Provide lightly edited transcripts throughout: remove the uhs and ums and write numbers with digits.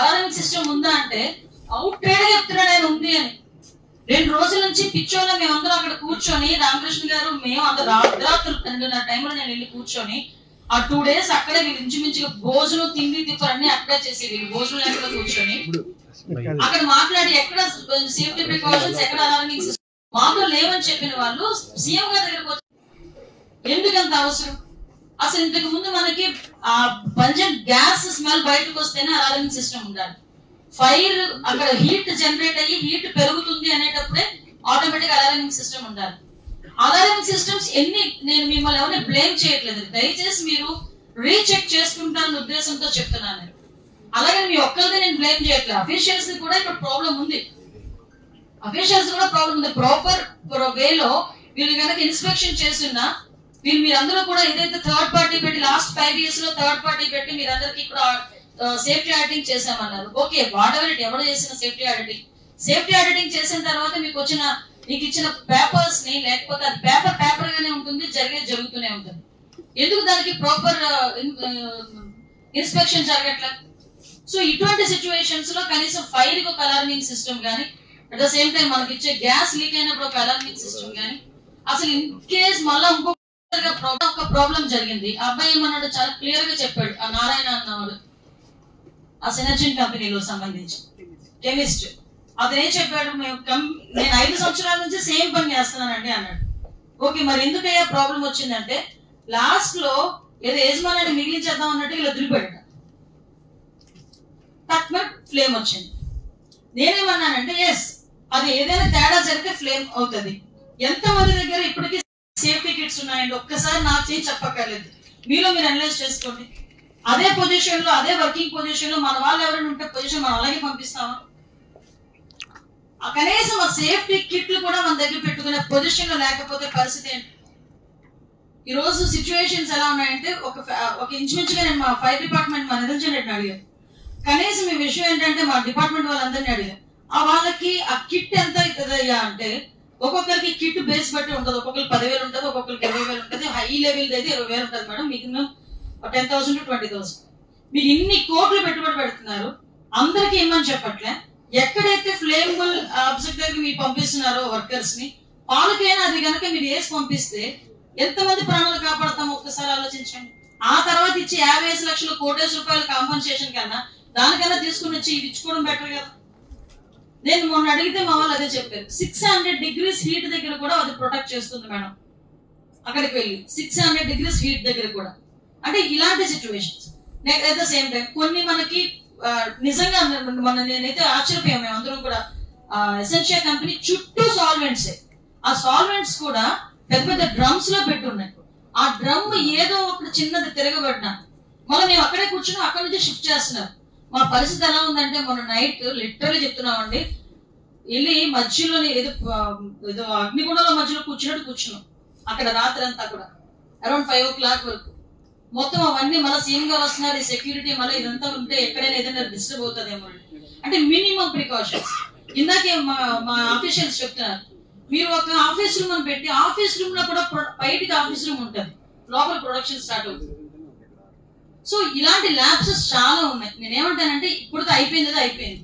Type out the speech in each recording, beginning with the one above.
Alarming system ఉందా అంటే out trade చెప్తున్నాడు ఆయన ఉంది అని. 2 రోజుల నుంచి పిచ్చోళ్ళ మేమందరం అక్కడ కూర్చొని రామకృష్ణ గారు మేము అందరూ అర్ధరాత్రులు 12:30 టైంలో నేను వెళ్ళి కూర్చొని ఆ 2 days అక్కడే వీళ్ళు ఇంచుమించుగా భోజనం తిండి తిప్పలన్నీ అక్కడే చేసి వీళ్ళు భోజనం లేకుండా కూర్చొని అక్కడ మాట్లాడి ఎక్కడ సేఫ్టీ ప్రికాషన్స్ ఎక్కడ అలారమింగ్ సిస్టమ్ మాకు లేవని చెప్పిన వాళ్ళు సీఎం గారి దగ్గరకు వచ్చి ఎందుకంత అవసరం? అసలు ఇంతకు ముందు మనకి ఆ బంజన్ గ్యాస్ స్మెల్ బయటకు వస్తేనే అలారమింగ్ సిస్టమ్ ఉండాలి. ఫైర్ అక్కడ హీట్ జనరేట్ అయ్యి హీట్ పెరుగుతుంది అనేటప్పుడే ఆటోమేటిక్ అలారమింగ్ సిస్టమ్ ఉండాలి. అలారమింగ్ సిస్టమ్స్ నేను మిమ్మల్ని ఎవరిని బ్లేమ్ చేయట్లేదు, దయచేసి మీరు రీచెక్ చేసుకుంటారన్న ఉద్దేశంతో చెప్తున్నాను. అలాగే మీ ఒక్కరిదే నేను బ్లేమ్ చేయట్లేదు, అఫీషియల్స్ కూడా ఇక్కడ ప్రాబ్లం ఉంది. అఫీషియల్స్ కూడా ప్రాబ్లం ఉంది. ప్రాపర్ వేలో వీళ్ళు కనుక ఇన్స్పెక్షన్ చేస్తున్నా మీరందరూ కూడా ఏదైతే థర్డ్ పార్టీ పెట్టి లాస్ట్ 5 years లో థర్డ్ పార్టీ పెట్టి మీరందరికీ కూడా సేఫ్టీ ఆడిటింగ్ చేసామన్నారు. ఓకే, వాటెవర్ ఇట్ ఎవరు చేసిన సేఫ్టీ ఆడిటింగ్ చేసిన తర్వాత మీకు ఇచ్చిన పేపర్స్ ని లేకపోతే అది పేపర్ గానే ఉంటుంది, జరుగుతూనే ఉంటుంది. ఎందుకు దానికి ప్రాపర్ ఇన్స్పెక్షన్ జరగట్లేదు? సో ఇటువంటి సిచ్యువేషన్స్ లో కనీసం ఫైర్ కి ఒక అలార్మింగ్ సిస్టమ్ గానీ, అట్ ద సేమ్ టైం మనకి ఇచ్చే గ్యాస్ లీక్ అయినప్పుడు ఒక అలార్మింగ్ సిస్టమ్ గానీ, అసలు ఇన్ కేస్ మళ్ళా ఒక ప్రాబ్లం జరిగింది. ఆ అబ్బాయి ఏమన్నాడు చాలా క్లియర్ గా చెప్పాడు. ఆ నారాయణ అన్నవాడు ఆ సినర్జిన్ కంపెనీలో సంబంధించి కెమిస్ట్, అతను ఏం చెప్పాడు, నేను 5 సంవత్సరాల నుంచి సేమ్ పని చేస్తున్నానండి అన్నాడు. ఓకే, మరి ఎందుకయ్యా ప్రాబ్లం వచ్చిందంటే లాస్ట్ లో ఏదో యజమాని మిగిలించేద్దాం అన్నట్టు ఇలా దులిపాడట, తక్కువ ఫ్లేమ్ వచ్చింది. నేనేమన్నానంటే ఎస్, అది ఏదైనా తేడా జరిగితే ఫ్లేమ్ అవుతుంది. ఎంతమంది దగ్గర ఇప్పటికీ సేఫ్టీ కిట్స్ ఉన్నాయండి? ఒక్కసారి నాకు చేసి చెప్పక్కర్లేదు, మీలో మీరు అనలైజ్ చేసుకోండి. అదే పొజిషన్ లో అదే వర్కింగ్ పొజిషన్ లో మన వాళ్ళు ఎవరైనా ఉంటే పొజిషన్ మనం అలాగే పంపిస్తామా? కనీసం ఆ సేఫ్టీ కిట్లు కూడా మన దగ్గర పెట్టుకునే పొజిషన్ లో లేకపోతే పరిస్థితి ఏంటి? ఈ రోజు సిచ్యువేషన్స్ ఎలా ఉన్నాయంటే ఒక ఇంచుమించుగా నేను మా ఫైర్ డిపార్ట్మెంట్ మా నిరంజన్ రెడ్డిని అడిగాను. కనీసం ఈ విషయం ఏంటంటే మా డిపార్ట్మెంట్ వాళ్ళందరినీ అడిగాను, వాళ్ళకి ఆ కిట్ ఎంత అవుతుందయ్యా అంటే ఒక్కొక్కరికి కిట్ బేస్ బట్టి ఉంటుంది. ఒక్కొక్కరికి 10,000 ఉంటుంది, ఒక్కొక్కరికి 20,000 ఉంటుంది. హై లెవెల్ అయితే 20,000 ఉంటుంది మేడం, మిగిలిన 10,000 to 20,000. మీరు ఇన్ని కోట్లు పెట్టుబడి పెడుతున్నారు, అందరికి ఇమ్మని చెప్పట్లే. ఎక్కడైతే ఫ్లేమబుల్ ఆబ్జెక్ట్ దగ్గర మీరు పంపిస్తున్నారో వర్కర్స్ ని, వాళ్ళకైనా అది కనుక మీరు వేసి పంపిస్తే ఎంతమంది ప్రాణాలు కాపాడతామో ఒక్కసారి ఆలోచించండి. ఆ తర్వాత ఇచ్చి 50 లక్షలు 1 కోటి రూపాయల కాంపన్సేషన్ కన్నా దానికన్నా తీసుకుని వచ్చి ఇచ్చుకోవడం బెటర్ కదా. నేను మొన్న అడిగితే మా వాళ్ళు అదే చెప్పారు, 600 degrees హీట్ దగ్గర కూడా అది ప్రొటెక్ట్ చేస్తుంది మేడం. అక్కడికి వెళ్ళి 600 degrees హీట్ దగ్గర కూడా. అంటే ఇలాంటి situations at the same time కొన్ని మనకి నిజంగా నేనైతే ఆశ్చర్యపోయాం మేమందరం కూడా. ఎసెన్షియా కంపెనీ చుట్టూ సాల్వెంట్స్, ఆ సాల్వెంట్స్ కూడా పెద్ద పెద్ద డ్రమ్స్ లో పెట్టున్నాయి. ఆ డ్రమ్ ఏదో ఒకటి చిన్నది తిరగబడినా మళ్ళీ మేము అక్కడే కూర్చుని అక్కడ నుంచి షిఫ్ట్ చేస్తున్నారు. మా పరిస్థితి ఎలా ఉందంటే మొన్న నైట్ లిటరల్లీ చెప్తున్నామండి, వెళ్ళి మధ్యలోని ఏదో అగ్నిగుండంలో మధ్యలో కూర్చున్నాం అక్కడ రాత్రి అంతా కూడా అరౌండ్ 5 o'clock వరకు. మొత్తం అవన్నీ మళ్ళీ సీఎం గారు వస్తున్నారు, ఈ సెక్యూరిటీ మళ్ళీ ఇదంతా ఉంటే ఎక్కడైనా ఏదైనా డిస్టర్బ్ అవుతుందేమో. అంటే మినిమం ప్రికాషన్స్. ఇందాకే మా ఆఫీషియల్స్ చెప్తున్నారు, మీరు ఒక ఆఫీస్ రూమ్ అని పెట్టి ఆఫీస్ రూమ్ లో కూడా బయటికి ఆఫీస్ రూమ్ ఉంటుంది, లోపల ప్రొడక్షన్ స్టార్ట్ అవుతుంది. సో ఇలాంటి ల్యాబ్సెస్ చాలా ఉన్నాయి. నేనేమంటానంటే ఇప్పుడు అయిపోయింది,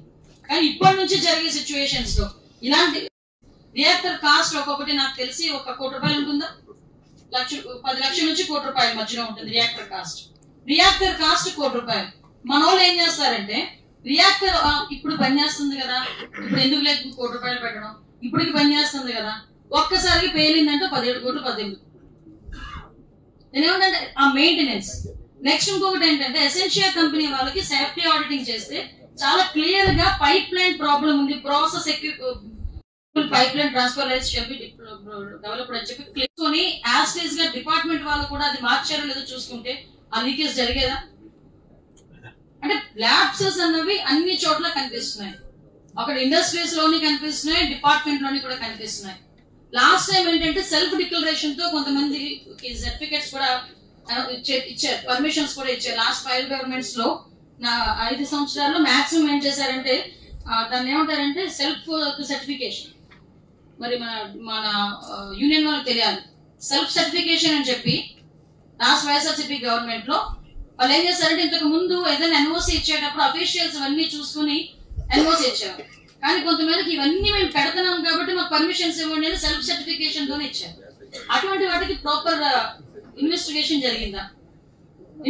కానీ ఇప్పటి నుంచి జరిగే సిచ్యువేషన్స్ లో ఇలాంటి రియాక్టర్ కాస్ట్ ఒక్కొక్కటి నాకు తెలిసి 1 కోటి రూపాయలు ఉంటుందా, 10 లక్షల నుంచి 1 కోటి రూపాయల మధ్యలో ఉంటుంది రియాక్టర్ కాస్ట్. 1 కోటి రూపాయలు. మన వాళ్ళు ఏం చేస్తారంటే రియాక్టర్ ఇప్పుడు పనిచేస్తుంది కదా, ఇప్పుడు ఎందుకు లేదు 1 కోటి రూపాయలు పెట్టడం, ఇప్పటికి పనిచేస్తుంది కదా, ఒక్కసారికి పేలిందంటే 17 కోట్లు 18. నేనేమంటే ఆ మెయింటెనెన్స్. నెక్స్ట్ ఇంకొకటి ఏంటంటే ఎసెన్షియా కంపెనీ వాళ్ళకి సేఫ్టీ ఆడిటింగ్ చేస్తే చాలా క్లియర్ గా పైప్ లైన్ ప్రాబ్లం ఉంది, process pipe line transfer rights చెప్పి డెవలప్డ్ అని చెప్పి క్లిక్కొని యాస్టీస్ గా డిపార్ట్మెంట్ వాళ్ళు కూడా అది మార్చారో లేదో చూసుకుంటే ఆ లీకేజ్ జరిగేదా? అంటే ల్యాబ్సెస్ అన్నవి అన్ని చోట్ల కనిపిస్తున్నాయి. అక్కడ ఇండస్ట్రీస్ లోని కనిపిస్తున్నాయి, డిపార్ట్మెంట్ లోని కూడా కనిపిస్తున్నాయి. లాస్ట్ టైం ఏంటంటే సెల్ఫ్ డిక్లరేషన్ తో కొంతమంది సర్టిఫికెట్స్ కూడా ఇచ్చారు, పర్మిషన్స్ కూడా ఇచ్చారు. లాస్ట్ 5 గవర్నమెంట్స్ లో 5 సంవత్సరాల్లో మాక్సిమం ఏం చేశారంటే దాన్ని ఏమంటారంటే సెల్ఫ్ సర్టిఫికేషన్. మరి మన యూనియన్ వాళ్ళకి తెలియాలి, సెల్ఫ్ సర్టిఫికేషన్ అని చెప్పి లాస్ట్ వైఎస్ఆర్సీపీ గవర్నమెంట్ లో వాళ్ళు ఏం చేస్తారంటే ఇంతకు ముందు ఏదైనా ఎన్ఓసి ఇచ్చేటప్పుడు అఫీషియల్స్ అవన్నీ చూసుకుని ఎన్ఓసి ఇచ్చారు. కానీ కొంతమందికి ఇవన్నీ మేము పెడుతున్నాం కాబట్టి మాకు పర్మిషన్స్ ఇవ్వండి అని సెల్ఫ్ సర్టిఫికేషన్ తోనే ఇచ్చారు. అటువంటి వాటికి ప్రాపర్ ఇన్వెస్టిగేషన్ జరిగిందా,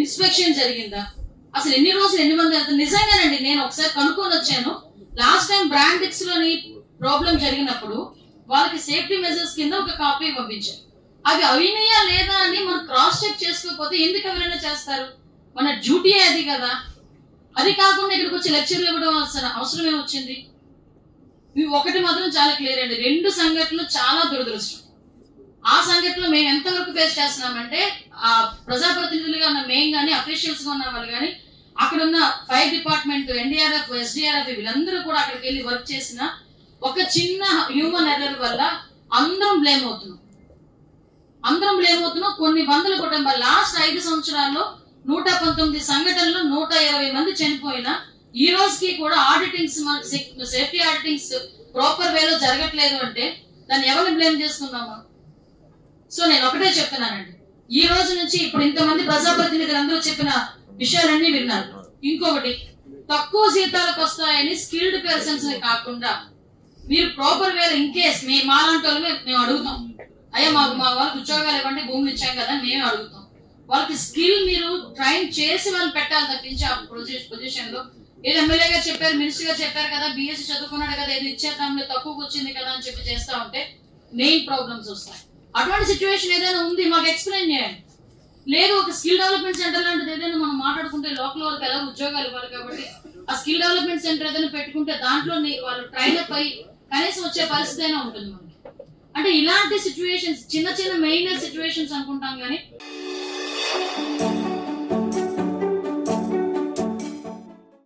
ఇన్స్పెక్షన్ జరిగిందా, అసలు ఎన్ని రోజులు ఎన్ని మంది వెళ్తారు? నిజంగానండి నేను ఒకసారి కనుక్కొని వచ్చాను. లాస్ట్ టైం బ్రాండిక్స్ లోని ప్రాబ్లం జరిగినప్పుడు వాళ్ళకి సేఫ్టీ మెజర్స్ కింద ఒక కాపీ పంపించారు. అవి అవినయా లేదా అని మనం క్రాస్ చెక్ చేసుకోకపోతే ఎందుకు ఎవరైనా చేస్తారు? మన డ్యూటీ అది కదా. అది కాకుండా ఇక్కడికి వచ్చి లెక్చర్లు ఇవ్వడం అవసరం ఏమొచ్చింది? ఒకటి మాత్రం చాలా క్లియర్ అండి, 2 సంఘటనలు చాలా దురదృష్టం. ఆ సంఘటనలో మేము ఎంతవరకు ఫేస్ చేస్తున్నామంటే ఆ ప్రజాప్రతినిధులుగా ఉన్న మేము కానీ అఫీషియల్స్ గా ఉన్న వాళ్ళు కానీ అక్కడ ఉన్న ఫైర్ డిపార్ట్మెంట్, ఎన్డీఆర్ఎఫ్, ఎస్డీఆర్ఎఫ్ వీళ్ళందరూ కూడా అక్కడికి వెళ్ళి వర్క్ చేసిన ఒక చిన్న హ్యూమన్ ఎర్రర్ వల్ల అందరం బ్లేమ్ అవుతున్నాం. కొన్ని వందల కుటుంబాలు లాస్ట్ 5 సంవత్సరాల్లో 119 సంఘటనలు 120 మంది చనిపోయినా ఈ రోజుకి కూడా ఆడిటింగ్స్, సేఫ్టీ ఆడిటింగ్స్ ప్రాపర్ వేలో జరగట్లేదు అంటే దాన్ని ఎవరిని బ్లేమ్ చేసుకుందామా? సో నేను ఒకటే చెప్తున్నానండి, ఈ రోజు నుంచి ఇప్పుడు ఇంతమంది ప్రజాప్రతినిధులు అందరూ చెప్పిన విషయాలన్నీ విన్నారు. ఇంకొకటి, తక్కువ జీతాలకు వస్తాయని స్కిల్డ్ పర్సన్స్ ని కాకుండా మీరు ప్రాపర్ వేలో ఇన్ కేస్ మాలాంటి వాళ్ళు మేము అడుగుతాం, అయ్యా మా వాళ్ళకి ఉద్యోగాలు ఇవ్వండి, భూములు ఇచ్చాం కదా మేము అడుగుతాం. వాళ్ళకి స్కిల్ మీరు ట్రైన్ చేసి వాళ్ళు పెట్టాలి తప్పించి ఆ పొజిషన్ లో ఏదో ఎమ్మెల్యే గారు చెప్పారు, మినిస్టర్ గారు చెప్పారు కదా, బీఎస్సీ చదువుకున్నాడు కదా, ఏదో ఇచ్చేద్దాంలో తక్కువకి వచ్చింది కదా అని చెప్పి చేస్తా ఉంటే మెయిన్ ప్రాబ్లమ్స్ వస్తాయి. అటువంటి సిచ్యువేషన్ ఏదైనా ఉంది మాకు ఎక్స్ప్లెయిన్ చేయండి. లేదు ఒక స్కిల్ డెవలప్మెంట్ సెంటర్ లాంటిది ఏదైనా మనం మాట్లాడుకుంటే లోకల్ వాళ్ళకి ఎలా ఉద్యోగాలు ఇవ్వాలి కాబట్టి ఆ స్కిల్ డెవలప్మెంట్ సెంటర్ ఏదైనా పెట్టుకుంటే దాంట్లో వాళ్ళు ట్రైన్ అప్ అయ్యి కనీసం వచ్చే పరిస్థితి అయినా ఉంటుంది మనకి. అంటే ఇలాంటి సిచ్యువేషన్స్ చిన్న చిన్న మెయిన్ సిచ్యువేషన్స్ అనుకుంటాం కానీ